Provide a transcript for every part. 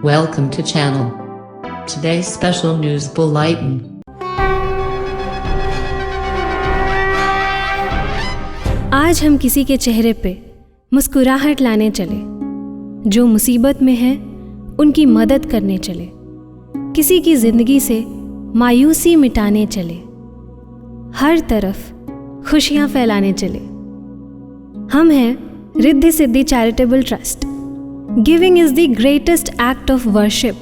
Welcome to channel. Today's special news bulletin. आज हम किसी के चेहरे पे मुस्कुराहट लाने चले, जो मुसीबत में है उनकी मदद करने चले, किसी की जिंदगी से मायूसी मिटाने चले, हर तरफ खुशियां फैलाने चले। हम हैं Riddhi Siddhi charitable trust. Giving is the greatest act of worship.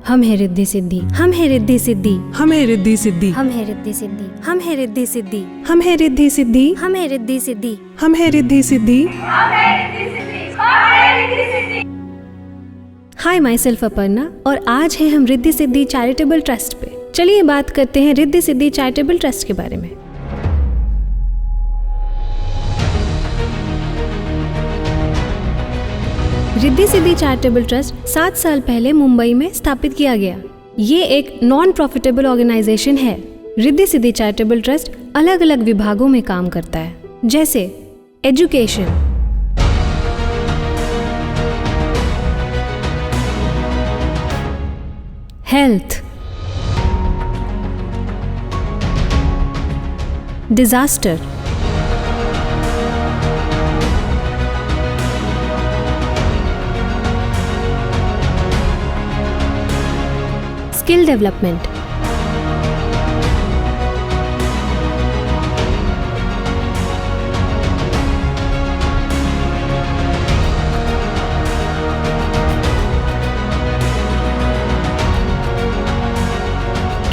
हम हैं रिद्धि सिद्धि, हम हैं रिद्धि सिद्धि, हम है रिद्धि सिद्धि, हम हैं रिद्धि सिद्धि, हम हैं रिद्धि सिद्धि, हम है रिद्धि सिद्धि, हम हैं रिद्धि सिद्धि। हम है रिद्धि सिद्धि। हाय, माई सेल्फ अपर्णा, और आज है हम रिद्धि सिद्धि चैरिटेबल ट्रस्ट पे। चलिए बात करते हैं रिद्धि सिद्धि चैरिटेबल ट्रस्ट के बारे में। रिद्धि सिद्धि चैरिटेबल ट्रस्ट 7 साल पहले मुंबई में स्थापित किया गया। ये एक नॉन प्रॉफिटेबल ऑर्गेनाइजेशन है। रिद्धि सिद्धि चैरिटेबल ट्रस्ट अलग अलग विभागों में काम करता है, जैसे education, health, disaster, skill development,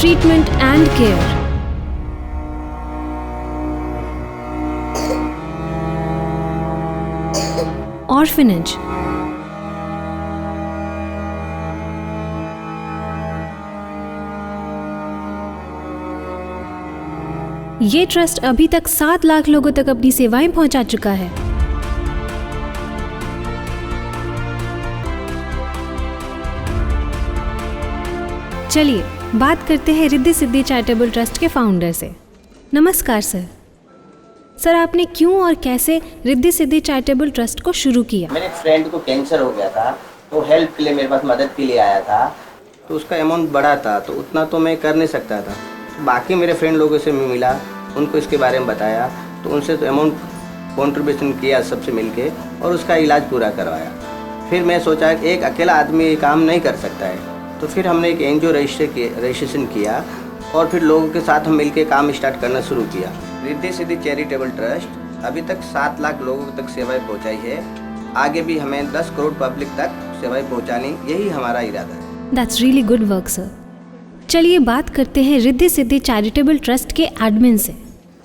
treatment and care, orphanage, ये ट्रस्ट अभी तक 7 लाख लोगों तक अपनी सेवाएं पहुंचा चुका है। चलिए बात करते हैं रिद्धि सिद्धि चैरिटेबल ट्रस्ट के फाउंडर से। नमस्कार सर। सर, आपने क्यों और कैसे रिद्धि सिद्धि चैरिटेबल ट्रस्ट को शुरू किया? मेरे फ्रेंड को कैंसर हो गया था, तो हेल्प के लिए मेरे पास मदद के लिए आया था। तो उसका अमाउंट बड़ा था, तो उतना तो मैं कर नहीं सकता था। बाकी मेरे फ्रेंड लोगों से मिला, उनको इसके बारे में बताया, तो उनसे तो अमाउंट कॉन्ट्रीब्यूशन किया सबसे मिलके, और उसका इलाज पूरा करवाया। फिर मैं सोचा कि एक अकेला आदमी ये काम नहीं कर सकता है, तो फिर हमने एक एनजीओ रजिस्ट्रेशन किया, और फिर लोगों के साथ हम मिलके काम स्टार्ट करना शुरू किया। रिद्धि सिद्धि चैरिटेबल ट्रस्ट अभी तक 7 लाख लोगों तक सेवाएं पहुंचाई है। आगे भी हमें 10 करोड़ पब्लिक तक सेवाएं पहुंचानी, यही हमारा इरादा है। That's really good work sir. चलिए बात करते हैं रिद्धि सिद्धि चैरिटेबल ट्रस्ट के एडमिन से।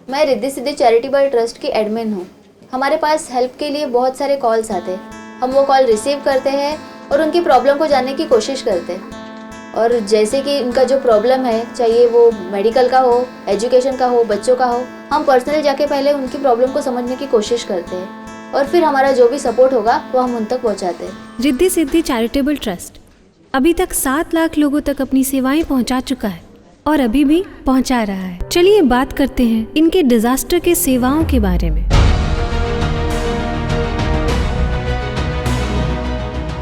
मैं रिद्धि सिद्धि चैरिटेबल ट्रस्ट की एडमिन हूँ। हमारे पास हेल्प के लिए बहुत सारे कॉल्स आते हैं। हम वो कॉल रिसीव करते हैं और उनकी प्रॉब्लम को जानने की कोशिश करते हैं। और जैसे कि उनका जो प्रॉब्लम है, चाहिए वो मेडिकल का हो, एजुकेशन का हो, बच्चों का हो, हम पर्सनली जाके पहले उनकी प्रॉब्लम को समझने की कोशिश करते हैं, और फिर हमारा जो भी सपोर्ट होगा वो हम उन तक पहुँचाते हैं। रिद्धि सिद्धि चैरिटेबल ट्रस्ट अभी तक 7 लाख लोगों तक अपनी सेवाएं पहुंचा चुका है और अभी भी पहुंचा रहा है। चलिए बात करते हैं इनके डिजास्टर के सेवाओं के बारे में।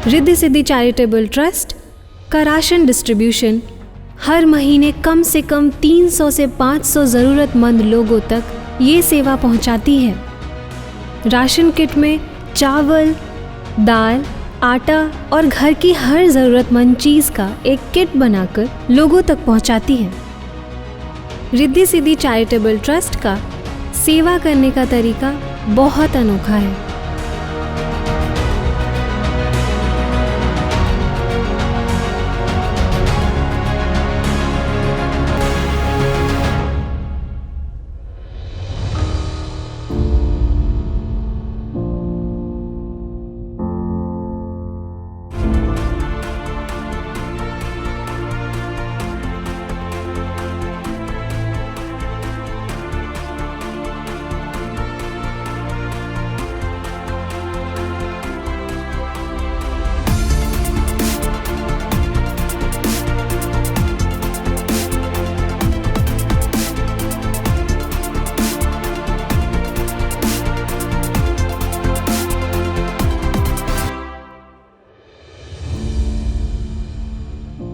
रिद्धि सिद्धि चैरिटेबल ट्रस्ट का राशन डिस्ट्रीब्यूशन हर महीने कम से कम 300 से 500 ज़रूरतमंद लोगों तक ये सेवा पहुंचाती है। राशन किट में चावल, दाल, आटा और घर की हर ज़रूरतमंद चीज़ का एक किट बनाकर लोगों तक पहुंचाती है। रिद्धि सिद्धि चैरिटेबल ट्रस्ट का सेवा करने का तरीका बहुत अनोखा है।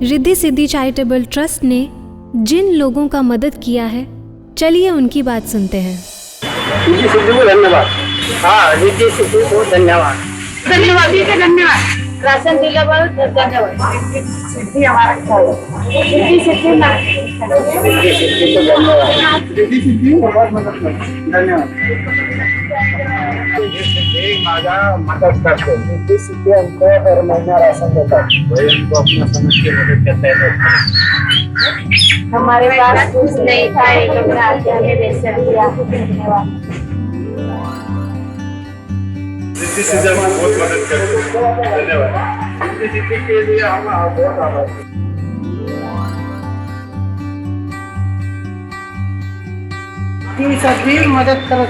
रिद्धि सिद्धि चैरिटेबल ट्रस्ट ने जिन लोगों का मदद किया है, चलिए उनकी बात सुनते हैं। रिद्धि सिद्धि को धन्यवाद। हाँ, रिद्धि सिद्धि को धन्यवाद। धन्यवाद, ठीक है, धन्यवाद। राशन दिला बहुत धन्यवाद। सिद्धि हमारा रिद्धि सिद्धि को धन्यवाद। रिद्धि सिद्धि बहुत मदद करते, धन्यवाद। माझा मदद करते, रिद्धि सिद्धि हमको हर महीना राशन देता है, वही हमको अपना समझ के मदद करता है। हमारे पास कुछ नहीं था, एक लोग आके हमें रेशन दिया, धन्यवाद। रिद्धि सिद्धि हमारी बहुत मदद करते हैं, धन्यवाद। रिद्धि सिद्धि के लिए हम बहुत आभारी हैं। सभी मदद करो,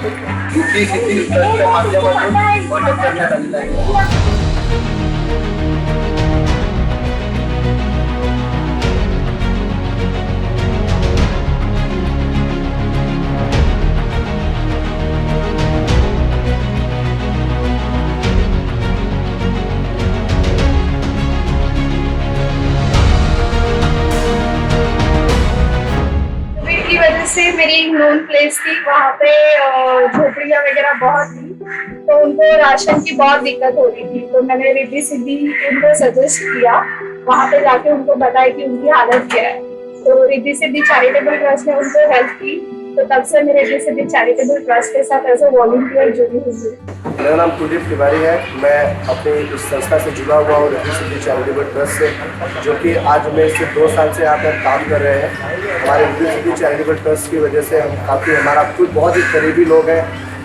रिद्धि सिद्धि के माध्यम से मदद करना लगता है। से मेरी एक नोन प्लेस थी, वहाँ पे झोपड़ियाँ वगैरह बहुत थी, तो उनको राशन की बहुत दिक्कत हो रही थी। तो मैंने रिद्धि सिद्धि उनको सजेस्ट किया, वहाँ पे जाके उनको बताया कि उनकी हालत क्या है। तो रिद्धि सिद्धि चैरिटेबल ट्रस्ट ने उनको हेल्प की, तो तब से मैं रिद्धि सिद्धि चैरिटेबल ट्रस्ट के साथ एज ए वॉलंटियर जुड़ी हुई हूँ। मेरा नाम कुलदीप तिवारी है। मैं अपनी इस संस्था से जुड़ा हुआ हूँ, रिद्धि सिद्धि चैरिटेबल ट्रस्ट से, जो कि आज में सिर्फ 2 साल से यहाँ पर काम कर रहे हैं। हमारे रिद्धि सिद्धि चैरिटेबल ट्रस्ट की वजह से हम काफ़ी, हमारा कुछ बहुत ही करीबी लोग हैं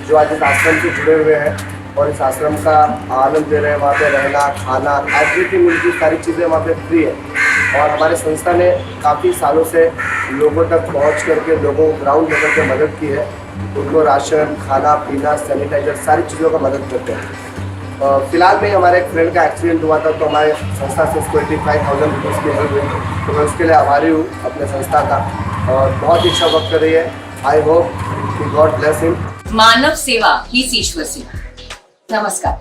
जो आज इस आश्रम से जुड़े हुए हैं और इस आश्रम का आनंद ले रहे हैं। वहाँ पे रहना, खाना, एवरीथिंग, उनकी सारी चीज़ें वहाँ पे फ्री है। और हमारे संस्था ने काफ़ी सालों से लोगों तक पहुँच करके लोगों को ग्राउंड लेवल पे मदद की है। उनको राशन, खाना पीना, सैनिटाइजर, सारी चीज़ों का मदद करते हैं। फिलहाल में हमारे एक फ्रेंड का एक्सीडेंट हुआ था, तो हमारे संस्था से उसको 85,000 रुपीज़ की हेल्प हुई, तो मैं उसके लिए आभारी हूँ अपने संस्था का। और बहुत अच्छा वक्त कर रही है। आई होप कि गॉड ब्लेस हिम। मानव सेवा हीच ईश्वर सेवा। नमस्कार,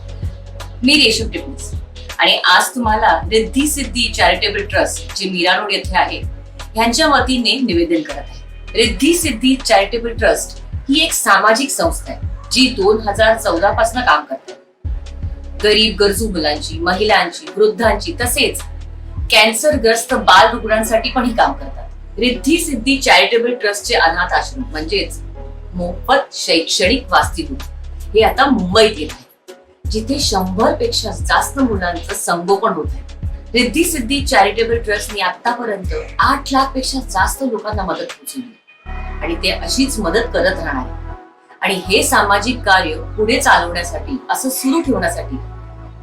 मी रेशम टिपूस आणि आज तुम्हाला रिद्धि सिद्धि चॅरिटेबल ट्रस्ट जे मीरा रोड येथे आहे ह्यांच्या वतीने निवेदन करत आहे। रिद्धि सिद्धि चॅरिटेबल ट्रस्ट ही एक सामाजिक संस्था आहे जी 2014 पासून काम करते। गरीब गरजू मुलांची, महिलांची, वृद्धांची तसेच कॅन्सरग्रस्त बाल रुग्णांसाठी पण ही काम करतात। रिद्धि सिद्धि चॅरिटेबल ट्रस्टचे अनाथ आश्रम म्हणजेच मोफत शैक्षणिक वासतिगृह हे आता मुंबईत येत आहे, जिथे 100 पेक्षा जास्त मुलांचं संगोपन होत आहे। रिद्धि सिद्धि चॅरिटेबल ट्रस्टने आतापर्यंत 8 लाख पेक्षा जास्त लोकांना मदत पोहोचवली आणि ते अशीच मदत करत राहणार आहे। आणि हे सामाजिक कार्य पुढे चालवण्यासाठी, असं सुरू ठेवण्यासाठी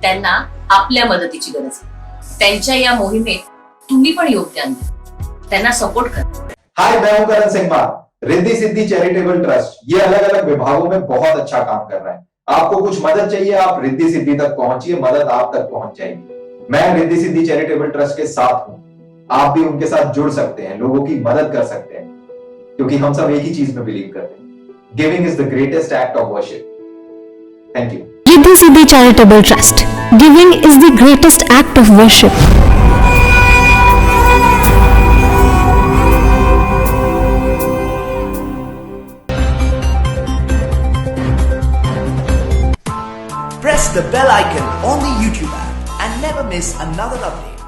त्यांना आपल्या मदतीची गरज आहे। त्यांच्या या मोहिमेत तुम्ही पण योगदान द्या, त्यांना सपोर्ट करा। हाय, मैं हूं करण सिंह मान। रिद्धि सिद्धि चैरिटेबल ट्रस्ट ये अलग अलग विभागों में बहुत अच्छा काम कर रहा है। आपको कुछ मदद चाहिए, आप रिद्धि सिद्धि तक पहुंचिए, मदद आप तक पहुंच जाएगी। मैं रिद्धि सिद्धि चैरिटेबल ट्रस्ट के साथ हूं, आप भी उनके साथ जुड़ सकते हैं, लोगों की मदद कर सकते हैं, क्योंकि हम सब एक ही चीज में बिलीव करते हैं, giving is the greatest act of worship. Thank you. Riddhi Siddhi charitable trust, giving is the greatest act of worship. Press the bell icon on the YouTube app and never miss another update.